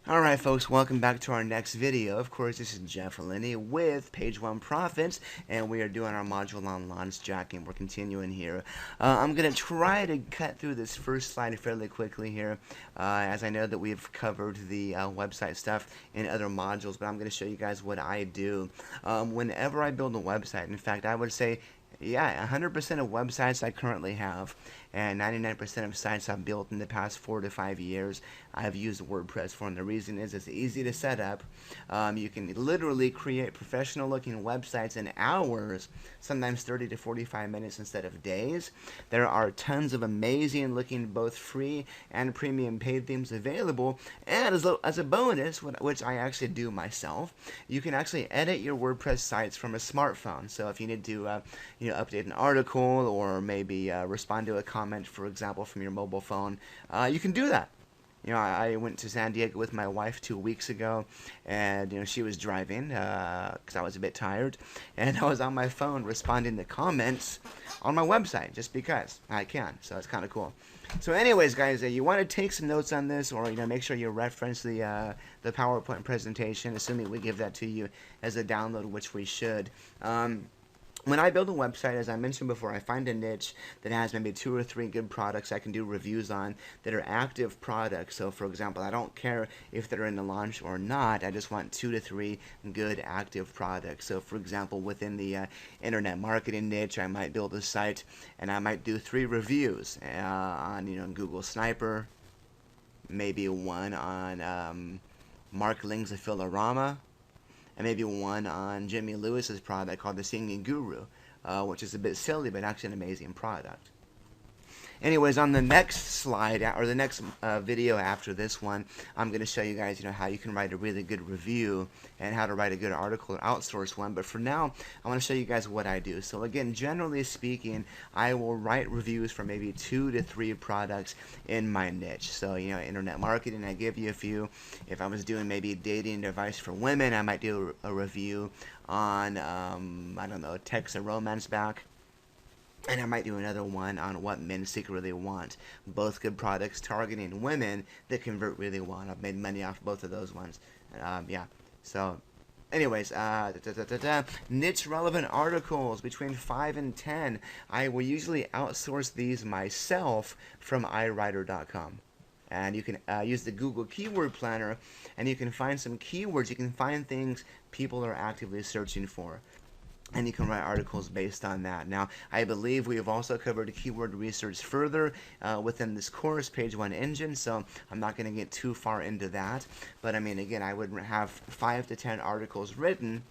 Alright folks, welcome back to our next video. Of course, this is Jeff Lenny with Page One Profits, and we are doing our module on launch jacking. We're continuing here. I'm going to try to cut through this first slide fairly quickly here, as I know that we've covered the website stuff in other modules, but I'm going to show you guys what I do. Whenever I build a website, in fact, I would say yeah, 100% of websites I currently have, and 99% of sites I've built in the past 4 to 5 years, I've used WordPress for. And the reason is it's easy to set up. You can literally create professional-looking websites in hours, sometimes 30 to 45 minutes instead of days. There are tons of amazing-looking both free and premium paid themes available. And as a bonus, which I actually do myself, you can actually edit your WordPress sites from a smartphone. So if you need to update an article or maybe respond to a comment, for example, from your mobile phone, you can do that. I went to San Diego with my wife 2 weeks ago, and she was driving because I was a bit tired, and I was on my phone responding to comments on my website just because I can. So it's kind of cool. So anyways, guys, you want to take some notes on this, or make sure you reference the PowerPoint presentation, assuming we give that to you as a download, which we should. When I build a website, as I mentioned before, I find a niche that has maybe 2 or 3 good products I can do reviews on that are active products. So, for example, I don't care if they're in the launch or not. I just want 2 to 3 good active products. So, for example, within the internet marketing niche, I might build a site and I might do 3 reviews on Google Sniper, maybe one on Mark Ling's Affiliorama, and maybe one on Jimmy Lewis's product called the Singing Guru, which is a bit silly, but actually an amazing product. Anyways, on the next slide, or the next video after this one, I'm going to show you guys, how you can write a really good review and how to write a good article or outsource one. But for now, I want to show you guys what I do. So again, generally speaking, I will write reviews for maybe 2 to 3 products in my niche. So, internet marketing, I give you a few. If I was doing maybe dating advice for women, I might do a review on, I don't know, text a romance back. And I might do another one on what men secretly want. Both good products targeting women that convert really well. I've made money off both of those ones. Yeah. So, anyways, niche relevant articles between 5 and 10. I will usually outsource these myself from iWriter.com. And you can use the Google Keyword Planner, and you can find some keywords. You can find things people are actively searching for, and you can write articles based on that. Now, I believe we have also covered keyword research further within this course, Page One Engine, so I'm not going to get too far into that. But I mean, again, I would have 5 to 10 articles written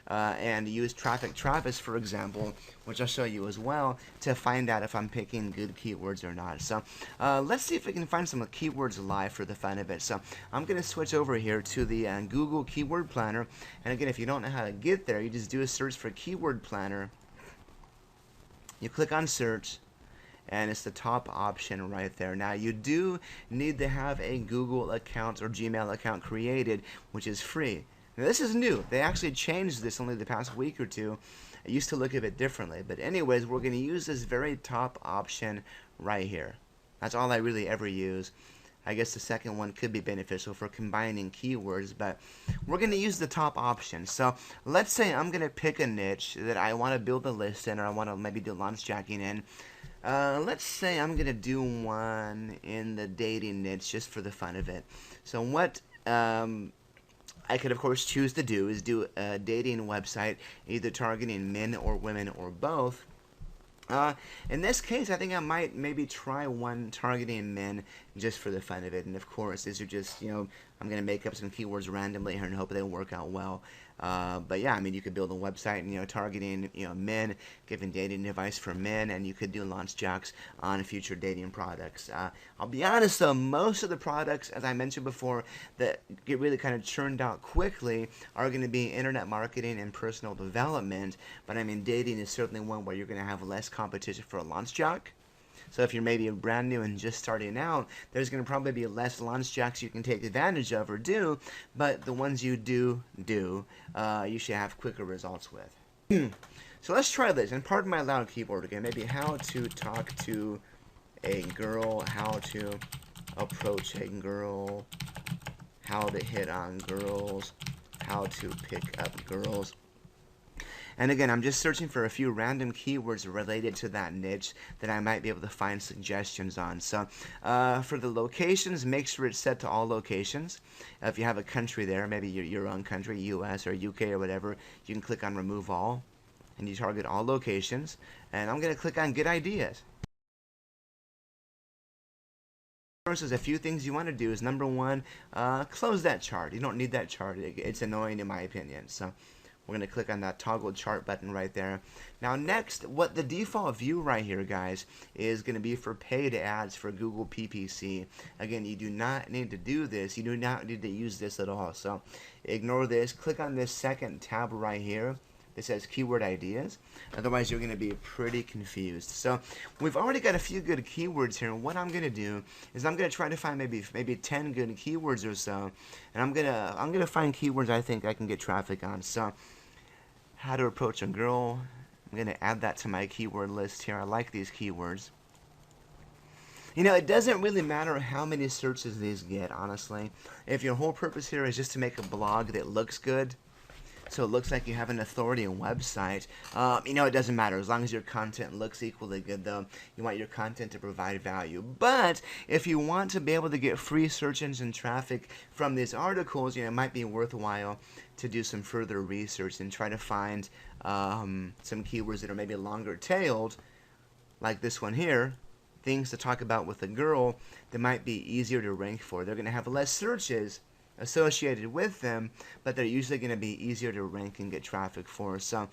and use Traffic Travis, for example, which I'll show you as well, to find out if I'm picking good keywords or not. So let's see if we can find some keywords live for the fun of it. So I'm going to switch over here to the Google Keyword Planner. And again, if you don't know how to get there, you just do a search for Keyword Planner. You click on Search, and it's the top option right there. Now, you do need to have a Google account or Gmail account created, which is free. Now, this is new. They actually changed this only the past week or two. It used to look a bit differently. But anyways, we're going to use this very top option right here. That's all I really ever use. I guess the second one could be beneficial for combining keywords, but we're going to use the top option. So let's say I'm going to pick a niche that I want to build a list in, or I want to maybe do launch jacking in. Let's say I'm going to do one in the dating niche just for the fun of it. So what I could, of course, choose to do is do a dating website, either targeting men or women or both. In this case, I think I might maybe try one targeting men just for the fun of it. And of course, these are just, I'm going to make up some keywords randomly here and hope they work out well. But yeah, I mean, you could build a website, targeting, men, giving dating advice for men, and you could do launch jacks on future dating products. I'll be honest though, most of the products, as I mentioned before, that get really kind of churned out quickly are going to be internet marketing and personal development. But I mean, dating is certainly one where you're going to have less competition for a launch jack. So if you're maybe brand new and just starting out, there's going to probably be less launch jacks you can take advantage of or do, but the ones you do, you should have quicker results with. So let's try this, and pardon my loud keyboard again, maybe how to talk to a girl, how to approach a girl, how to hit on girls, how to pick up girls. And again, I'm just searching for a few random keywords related to that niche that I might be able to find suggestions on. So for the locations, make sure it's set to all locations. If you have a country there, maybe your own country, US or UK or whatever, you can click on remove all and you target all locations. And I'm going to click on get ideas. First, there's a few things you want to do. Is number one, close that chart. You don't need that chart. It's annoying in my opinion. So we're going to click on that toggle chart button right there. Now next, what the default view right here, guys, is going to be for paid ads for Google PPC. Again, you do not need to do this. You do not need to use this at all. So ignore this. Click on this second tab right here. It says keyword ideas. Otherwise, you're going to be pretty confused. So we've already got a few good keywords here. And what I'm going to do is I'm going to try to find maybe 10 good keywords or so. And I'm going to find keywords I think I can get traffic on. So how to approach a girl. I'm going to add that to my keyword list here. I like these keywords. You know, it doesn't really matter how many searches these get, honestly. If your whole purpose here is just to make a blog that looks good, so it looks like you have an authority website, you know, it doesn't matter. As long as your content looks equally good, though, you want your content to provide value. But if you want to be able to get free search engine traffic from these articles, you know, it might be worthwhile to do some further research and try to find some keywords that are maybe longer tailed, like this one here. Things to talk about with a girl that might be easier to rank for. They're going to have less searches associated with them, but they're usually going to be easier to rank and get traffic for. So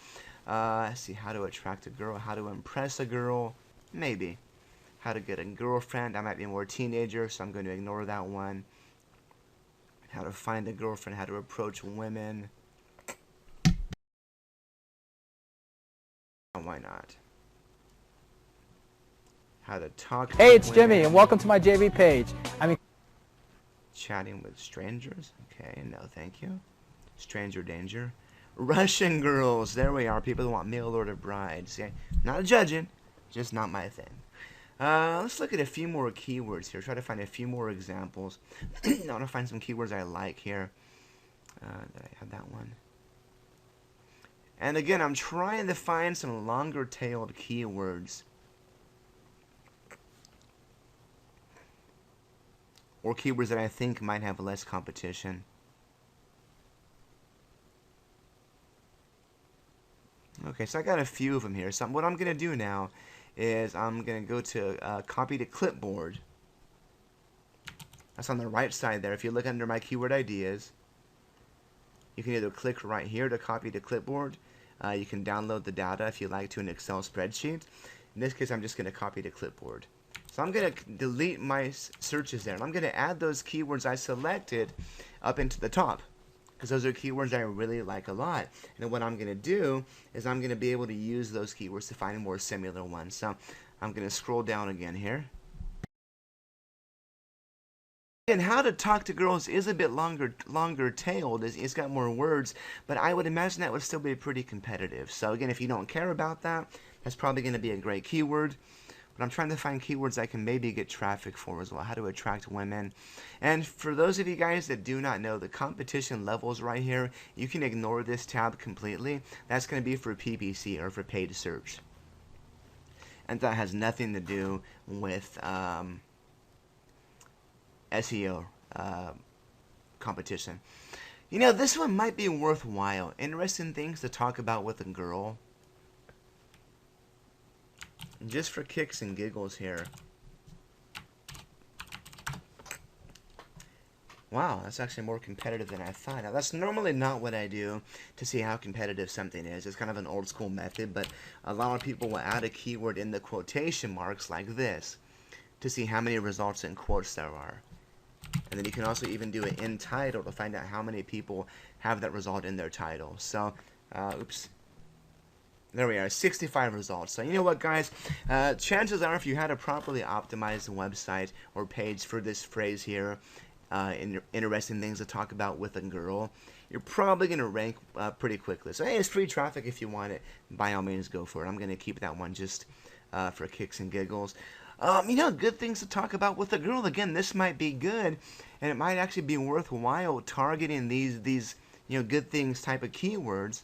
let's see, how to attract a girl, how to impress a girl, maybe how to get a girlfriend. I might be more teenager, so I'm going to ignore that one. How to find a girlfriend, how to approach women. Why not? How to talk to Hey, it's women. Jimmy, and welcome to my JV page. Chatting with strangers. Okay, no thank you. Stranger danger. Russian girls. There we are. People who want mail order brides. Yeah, not judging, just not my thing. Let's look at a few more keywords here. Try to find a few more examples. I want to find some keywords I like here. Did I have that one? And again, I'm trying to find some longer tailed keywords. Or keywords that I think might have less competition. Okay, so I got a few of them here. So what I'm going to do now is I'm going to go to copy to clipboard. That's on the right side there. If you look under my keyword ideas, you can either click right here to copy to clipboard. You can download the data if you like to an Excel spreadsheet. In this case, I'm just going to copy to clipboard. So I'm going to delete my searches there, and I'm going to add those keywords I selected up into the top, because those are keywords I really like a lot. And what I'm going to do is I'm going to be able to use those keywords to find more similar ones. So I'm going to scroll down again here. And how to talk to girls is a bit longer tailed. It's got more words, but I would imagine that would still be pretty competitive. So again, if you don't care about that, that's probably going to be a great keyword. But I'm trying to find keywords I can maybe get traffic for as well. How to attract women. And for those of you guys that do not know, the competition levels right here, you can ignore this tab completely. That's going to be for PPC, or for paid search. And that has nothing to do with SEO competition. You know, this one might be worthwhile. Interesting things to talk about with a girl. Just for kicks and giggles here. Wow, that's actually more competitive than I thought. Now, that's normally not what I do to see how competitive something is. It's kind of an old school method, but a lot of people will add a keyword in the quotation marks like this to see how many results in quotes there are. And then you can also even do it in title to find out how many people have that result in their title. So, oops. There we are, 65 results. So you know what, guys? Chances are if you had a properly optimized website or page for this phrase here, interesting things to talk about with a girl, you're probably going to rank pretty quickly. So hey, it's free traffic. If you want it, by all means go for it. I'm going to keep that one just for kicks and giggles. Good things to talk about with a girl. Again, this might be good, and it might actually be worthwhile targeting these good things type of keywords.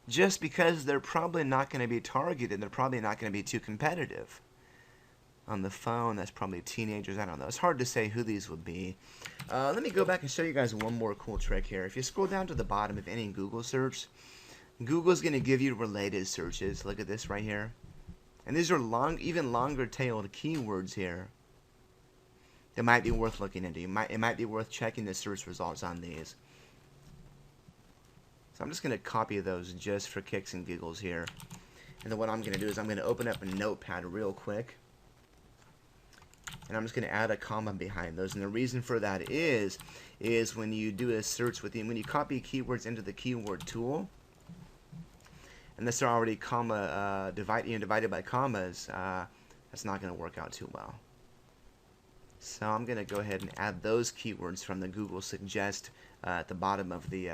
Just because they're probably not going to be targeted, they're probably not going to be too competitive. On the phone, that's probably teenagers, I don't know. It's hard to say who these would be. Let me go back and show you guys one more cool trick here. If you scroll down to the bottom of any Google search, Google's going to give you related searches. Look at this right here. And these are even longer tailed keywords here that might be worth looking into. It might be worth checking the search results on these. So I'm just going to copy those just for kicks and giggles here. And then what I'm going to do is I'm going to open up a notepad real quick. And I'm just going to add a comma behind those. And the reason for that is when you do a search when you copy keywords into the keyword tool, and this are already divided by commas, that's not going to work out too well. So I'm going to go ahead and add those keywords from the Google Suggest at the bottom of the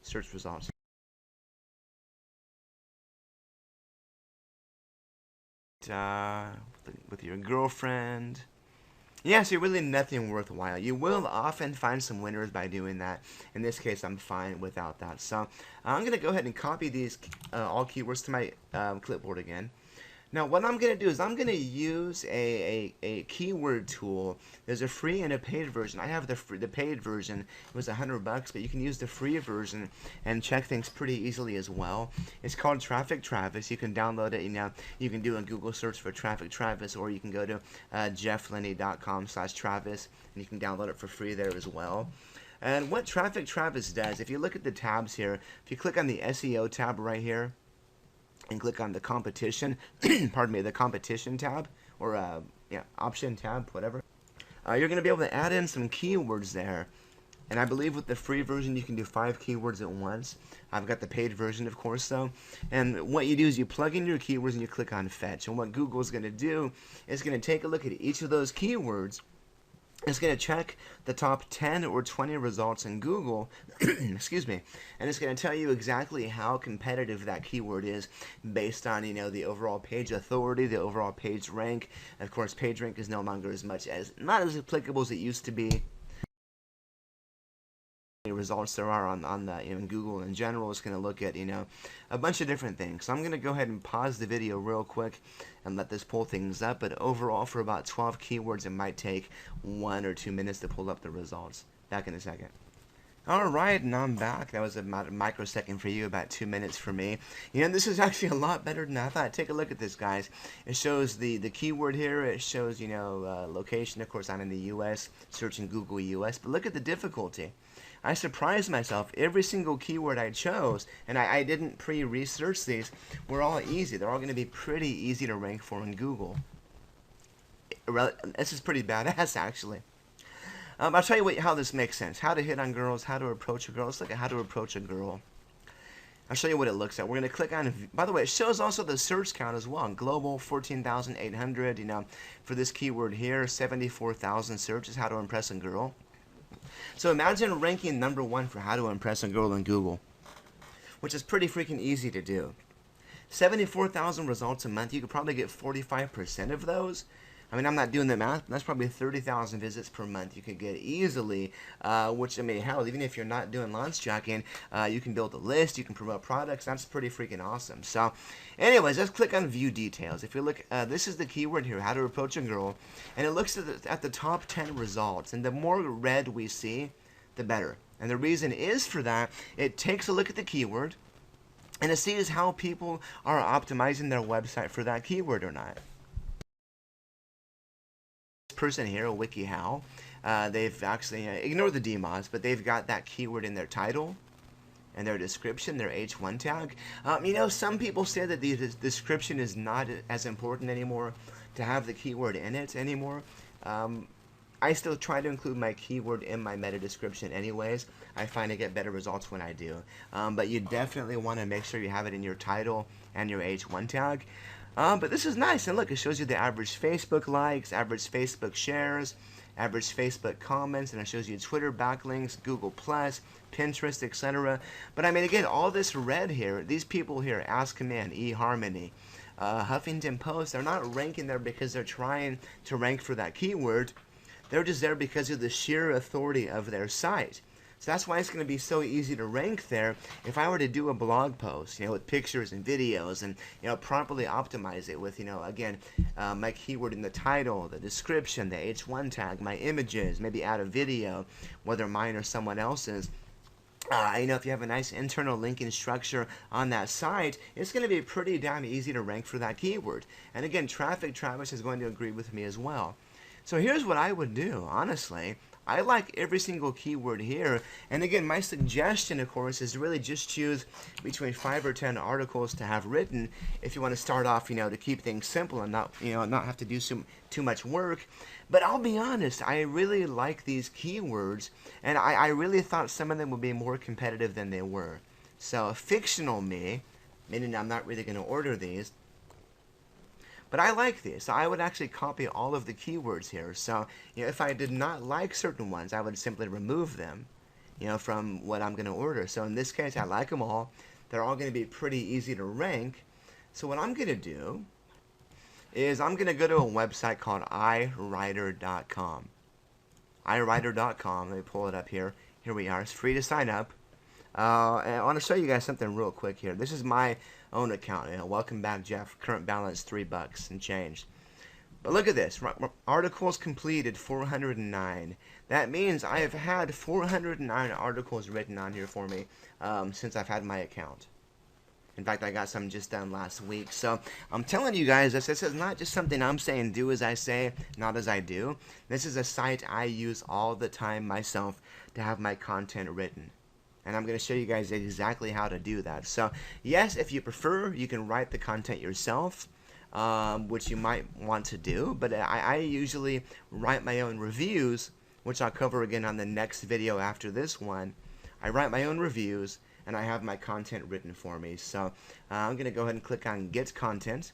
search results. With your girlfriend. Yeah, so really nothing worthwhile. You will often find some winners by doing that. In this case, I'm fine without that. So I'm going to go ahead and copy these all keywords to my clipboard again. Now what I'm going to do is I'm going to use a keyword tool. There's a free and a paid version. I have the paid version. It was $100, but you can use the free version and check things pretty easily as well. It's called Traffic Travis. You can download it. You can do a Google search for Traffic Travis, or you can go to jefflinney.com/Travis and you can download it for free there as well. And what Traffic Travis does, if you look at the tabs here, if you click on the SEO tab right here, and click on the competition, pardon me, the competition tab, or option tab, whatever. You're going to be able to add in some keywords there. And I believe with the free version you can do 5 keywords at once. I've got the paid version, of course, though. And what you do is you plug in your keywords and you click on fetch. And what Google's going to do is going to take a look at each of those keywords. It's going to check the top 10 or 20 results in Google, excuse me, and it's going to tell you exactly how competitive that keyword is based on, the overall page authority, the overall page rank. Of course, page rank is no longer not as applicable as it used to be. Results there are on the in Google in general. It's going to look at a bunch of different things. So I'm going to go ahead and pause the video real quick and let this pull things up. But overall, for about 12 keywords, it might take 1 or 2 minutes to pull up the results. Back in a second. Alright, and I'm back. That was about a microsecond for you, about 2 minutes for me. This is actually a lot better than I thought. Take a look at this, guys. It shows the keyword here. It shows, location. Of course, I'm in the U.S., searching Google U.S. But look at the difficulty. I surprised myself. Every single keyword I chose, and I didn't pre-research these, were all easy. They're all going to be pretty easy to rank for in Google. This is pretty badass, actually. I'll tell you how this makes sense. How to hit on girls, how to approach a girl. Let's look at how to approach a girl. I'll show you what it looks at. We're going to click on, by the way, it shows also the search count as well. Global, 14,800, for this keyword here, 74,000 searches, how to impress a girl. So imagine ranking #1 for how to impress a girl in Google, which is pretty freaking easy to do. 74,000 results a month, you could probably get 45% of those. I mean, I'm not doing the math, but that's probably 30,000 visits per month you could get easily, which, hell, even if you're not doing launch jacking, you can build a list, you can promote products. That's pretty freaking awesome. So, anyways, let's click on View Details. If you look, this is the keyword here, how to approach a girl, and it looks at the top 10 results, and the more red we see, the better. And the reason is for that, it takes a look at the keyword, and it sees how people are optimizing their website for that keyword or not. Person here, WikiHow, they've actually ignore the DMOS, but they've got that keyword in their title and their description, their H1 tag. Some people say that the description is not as important anymore to have the keyword in it anymore. I still try to include my keyword in my meta description anyways. I find I get better results when I do. But you definitely want to make sure you have it in your title and your H1 tag. But this is nice, and look, it shows you the average Facebook likes, average Facebook shares, average Facebook comments, and it shows you Twitter backlinks, Google Plus, Pinterest, etc. But I mean, again, all this red here, these people here, Ask Command, eHarmony, Huffington Post, they're not ranking there because they're trying to rank for that keyword. They're just there because of the sheer authority of their site. So that's why it's going to be so easy to rank there. If I were to do a blog post, with pictures and videos, and properly optimize it with, again, my keyword in the title, the description, the H1 tag, my images, maybe add a video, whether mine or someone else's. If you have a nice internal linking structure on that site, it's going to be pretty damn easy to rank for that keyword. And again, Traffic Travis is going to agree with me as well. So here's what I would do, honestly. I like every single keyword here, and again, my suggestion, of course, is to really just choose between 5 or 10 articles to have written if you want to start off, to keep things simple and not have to do too much work. But I'll be honest, I really like these keywords, and I really thought some of them would be more competitive than they were. So, fictional me, meaning I'm not really going to order these, but I like these, so I would actually copy all of the keywords here. So, if I did not like certain ones, I would simply remove them, from what I'm going to order. So in this case, I like them all. They're all going to be pretty easy to rank. So what I'm going to do is I'm going to go to a website called iWriter.com. iWriter.com, let me pull it up here. Here we are. It's free to sign up. And I want to show you guys something real quick here. This is my own account. Welcome back, Jeff. Current balance $3 and change. But look at this. Articles completed 409. That means I have had 409 articles written on here for me since I've had my account. In fact, I got some just done last week. So I'm telling you guys, this is not just something I'm saying, do as I say, not as I do. This is a site I use all the time myself to have my content written. And I'm going to show you guys exactly how to do that. So, yes, if you prefer, you can write the content yourself, which you might want to do. But I usually write my own reviews, which I'll cover again on the next video after this one. I write my own reviews, and I have my content written for me. So, I'm going to go ahead and click on Get Content.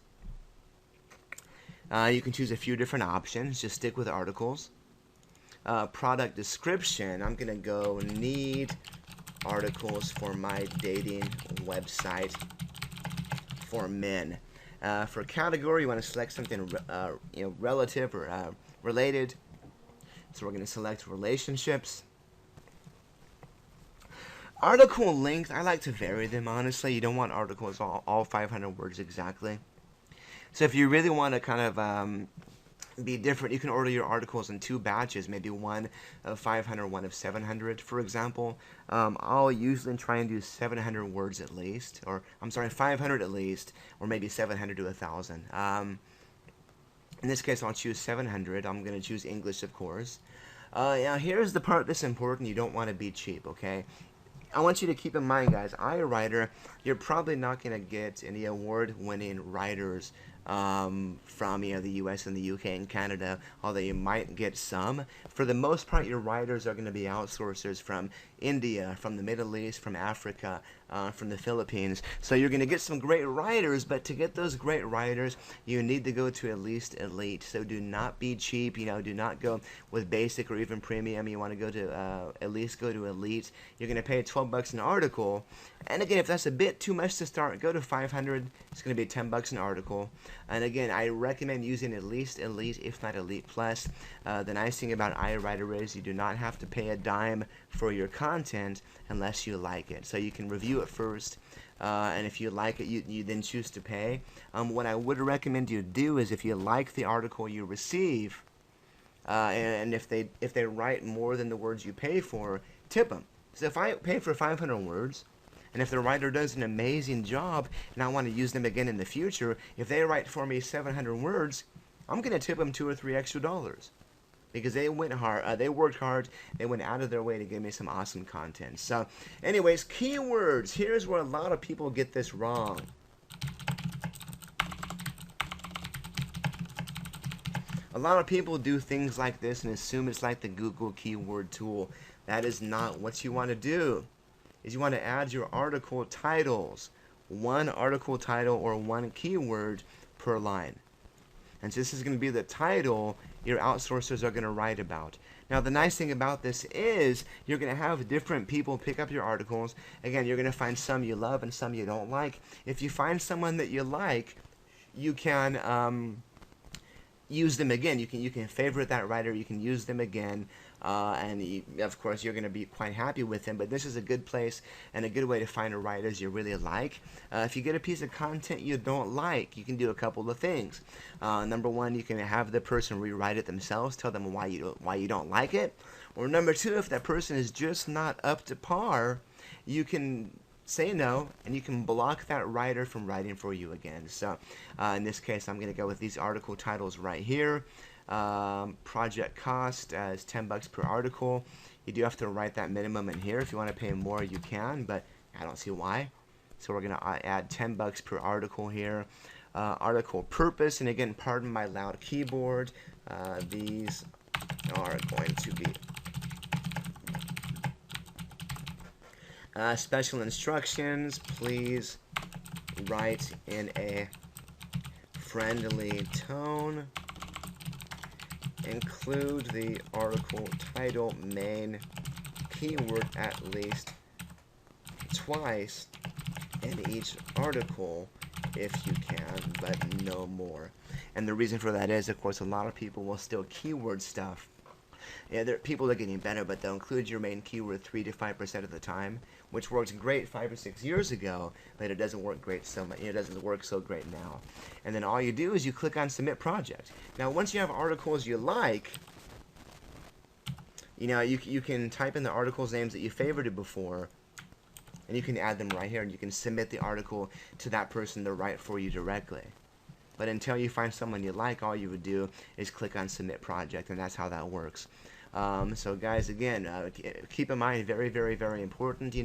You can choose a few different options. Just stick with articles. Product description, I'm going to go need articles for my dating website for men. For category, you want to select something relative or related. So we're going to select relationships. Article length, I like to vary them, honestly. You don't want articles all 500 words exactly. So if you really want to kind of be different, you can order your articles in 2 batches, maybe one of 500, one of 700, for example. I'll usually try and do 700 words at least, or I'm sorry, 500 at least, or maybe 700 to 1,000. In this case, I'll choose 700. I'm going to choose English, of course. Now, here's the part that's important. You don't want to be cheap, okay? I want you to keep in mind, guys, iWriter, you're probably not going to get any award-winning writers from the US and the UK and Canada, although you might get some. For the most part, your writers are going to be outsourcers from India, from the Middle East, from Africa, from the Philippines. So you're going to get some great writers, but to get those great writers, you need to go to at least elite. So do not be cheap. Do not go with basic or even premium. You want to go to at least go to elite. You're going to pay $12 an article. And again, if that's a bit too much to start, go to 500. It's going to be $10 an article. And again, I recommend using at least elite, if not elite plus. The nice thing about iWriter is you do not have to pay a dime for your content unless you like it. So you can review it first, and if you like it, you then choose to pay. What I would recommend you do is, if you like the article you receive, and if they write more than the words you pay for, tip them. So if I pay for 500 words, and if the writer does an amazing job and I want to use them again in the future, if they write for me 700 words, I'm going to tip them $2 or $3 extra, because they went hard, they worked hard, they went out of their way to give me some awesome content. So anyways, keywords, here's where a lot of people get this wrong. A lot of people do things like this and assume it's like the Google keyword tool. That is not what you want to do. Is you want to add your article titles, one article title or one keyword per line. And so this is going to be the title your outsourcers are going to write about. Now, the nice thing about this is you're going to have different people pick up your articles. Again, you're going to find some you love and some you don't like. If you find someone that you like, you can use them again. You can favorite that writer. You can use them again. Of course, you're going to be quite happy with them, but this is a good place and a good way to find writers you really like. If you get a piece of content you don't like, you can do a couple of things. Number one, you can have the person rewrite it themselves, tell them why you don't like it. Or number two, if that person is just not up to par, you can say no, and you can block that writer from writing for you again. So in this case, I'm going to go with these article titles right here. Project cost is $10 per article. You do have to write that minimum in here. If you want to pay more, you can, but I don't see why. So we're going to add $10 per article here. Article purpose, and again, pardon my loud keyboard. These are going to be special instructions. Please write in a friendly tone. Include the article title main keyword at least twice in each article if you can, but no more. And the reason for that is, of course, a lot of people will still keyword stuff. Yeah, people are getting better, but they'll include your main keyword 3 to 5% of the time, which worked great 5 or 6 years ago, but it doesn't work great so much. It doesn't work so great now. And then all you do is you click on Submit Project. Now, once you have articles you like, you can type in the articles names that you favorited before, and you can add them right here, and you can submit the article to that person to write for you directly. But until you find someone you like, all you would do is click on Submit Project, and that's how that works. So guys, again, keep in mind, very, very, very important,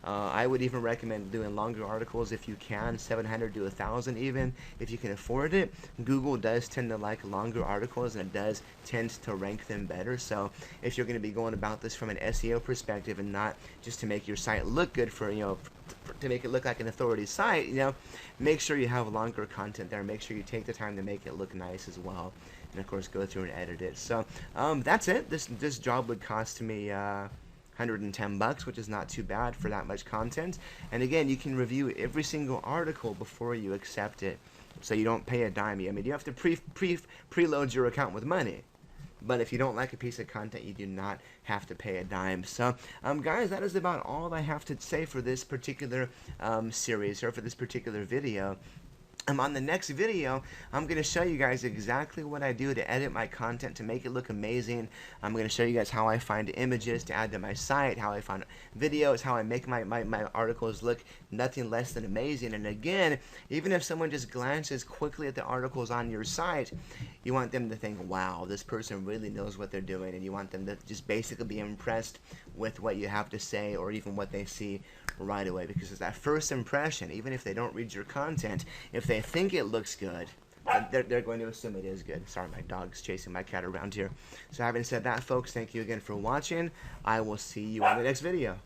I would even recommend doing longer articles if you can, 700 to 1,000 even, if you can afford it. Google does tend to like longer articles, and it does tend to rank them better. So if you're going to be going about this from an SEO perspective and not just to make your site look good for, to make it look like an authority site, make sure you have longer content there. Make sure you take the time to make it look nice as well. And of course, go through and edit it. So that's it. This job would cost me $110, which is not too bad for that much content. And again, you can review every single article before you accept it, so you don't pay a dime. I mean, you have to preload your account with money. But if you don't like a piece of content, you do not have to pay a dime. So, guys, that is about all I have to say for this particular series, or for this particular video. On the next video, I'm going to show you guys exactly what I do to edit my content to make it look amazing. I'm going to show you guys how I find images to add to my site, how I find videos, how I make my articles look nothing less than amazing. And again, even if someone just glances quickly at the articles on your site, you want them to think, wow, this person really knows what they're doing, and you want them to just basically be impressed with what you have to say, or even what they see right away, because it's that first impression. Even if they don't read your content, if they think it looks good, they're going to assume it is good. Sorry, my dog's chasing my cat around here. So having said that, folks, thank you again for watching. I will see you on the next video.